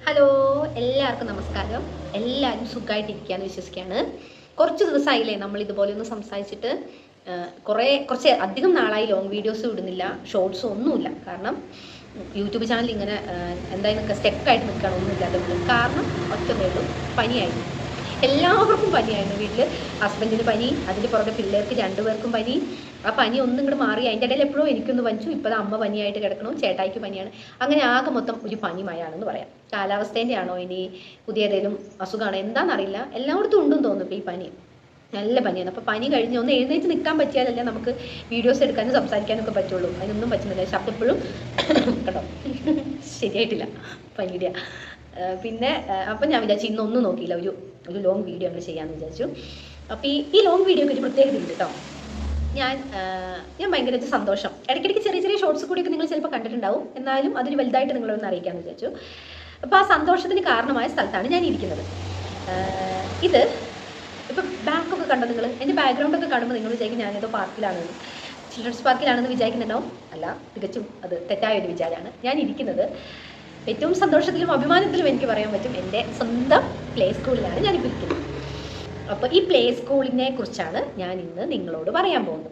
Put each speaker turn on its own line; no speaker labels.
Hello, എല്ലാവർക്കും നമസ്കാരം. എല്ലാവരും സുഖമായിട്ടിരിക്കുകയെന്ന് വിശ്വസിക്കുകയാണ്. കുറച്ച് ദിവസമായില്ലേ നമ്മൾ ഇതുപോലെ ഒന്ന് സംസാരിച്ചിട്ട്. കുറച്ച് അധികം നാളായി ലോങ് വീഡിയോസ് ഇടുന്നില്ല, ഷോർട്സും ഒന്നുമില്ല. കാരണം യൂട്യൂബ് ചാനൽ ഇങ്ങനെ എന്തായാലും സ്റ്റെക്കായിട്ട് നിൽക്കണം, ഒന്നുമില്ലാതെ കാരണം ഒറ്റമേലും പനിയായിരുന്നു. എല്ലാവർക്കും പനിയായിരുന്നു വീട്ടിൽ. ഹസ്ബൻഡിന് പനി, അതിൻ്റെ പുറകെ പിള്ളേർക്ക് 2 പേർക്കും പനി. ആ പനി ഒന്നും ഇങ്ങോട്ട് മാറി. അതിൻ്റെ ഇടയിൽ എപ്പോഴും എനിക്കൊന്ന് പനിച്ചു. ഇപ്പോൾ അമ്മ പനിയായിട്ട് കിടക്കണം, ചേട്ടായിക്ക് പനിയാണ്. അങ്ങനെ ആകെ മൊത്തം ഒരു പനിമയാണെന്ന് പറയാം. കാലാവസ്ഥേൻ്റെ ആണോ ഇനി പുതിയ ഏതെങ്കിലും അസുഖമാണോ എന്താണെന്നറിയില്ല. എല്ലായിടത്തും ഉണ്ടെന്ന് തോന്നുന്നു ഇപ്പോൾ ഈ പനി. നല്ല പനിയാണ്. അപ്പോൾ പനി കഴിഞ്ഞ് ഒന്ന് എഴുന്നേറ്റ് നിൽക്കാൻ പറ്റിയാലല്ലേ നമുക്ക് വീഡിയോസ് എടുക്കാനും സംസാരിക്കാനും ഒക്കെ പറ്റുള്ളൂ. അതിനൊന്നും പറ്റുന്നില്ല. ശബ്ദം എപ്പോഴും കേട്ടോ ശരിയായിട്ടില്ല, പനിയുടെ. പിന്നെ അപ്പം ഞാൻ വിചാരിച്ചു ഇന്നൊന്നും നോക്കിയില്ല, ഒരു ലോങ് വീഡിയോ അങ്ങനെ ചെയ്യാമെന്ന് വിചാരിച്ചു. അപ്പോൾ ഈ ലോങ് വീഡിയോക്ക് ഒരു പ്രത്യേകത ഉണ്ട് കേട്ടോ. ഞാൻ ഭയങ്കര സന്തോഷം. ഇടയ്ക്കിടയ്ക്ക് ചെറിയ ചെറിയ ഷോർട്സ് കൂടിയൊക്കെ നിങ്ങൾ ചിലപ്പോൾ കണ്ടിട്ടുണ്ടാവും. എന്നാലും അതിന് വലുതായിട്ട് നിങ്ങളൊന്ന് അറിയിക്കാമെന്ന് വിചാരിച്ചു. അപ്പോൾ ആ സന്തോഷത്തിന് കാരണമായ സ്ഥലത്താണ് ഞാൻ ഇരിക്കുന്നത്. ഇത് ഇപ്പം ബാക്കൊക്കെ കണ്ടോ നിങ്ങൾ? എൻ്റെ ബാക്ക്ഗ്രൗണ്ടൊക്കെ കാണുമ്പോൾ നിങ്ങൾ വിചാരിക്കും ഞാനേതോ പാർക്കിലാണെന്ന്, ചിൽഡ്രൻസ് പാർക്കിലാണെന്ന് വിചാരിക്കുന്നുണ്ടാവും. അല്ല, തികച്ചും അത് തെറ്റായൊരു വിചാരമാണ്. ഞാൻ ഇരിക്കുന്നത് ഏറ്റവും സന്തോഷത്തിലും അഭിമാനത്തിലും എനിക്ക് പറയാൻ പറ്റും എൻ്റെ സ്വന്തം പ്ലേ സ്കൂളിലാണ് ഞാനിപ്പോൾ ഇരിക്കുന്നത്. അപ്പോൾ ഈ പ്ലേ സ്കൂളിനെ കുറിച്ചാണ് ഞാൻ ഇന്ന് നിങ്ങളോട് പറയാൻ പോകുന്നത്.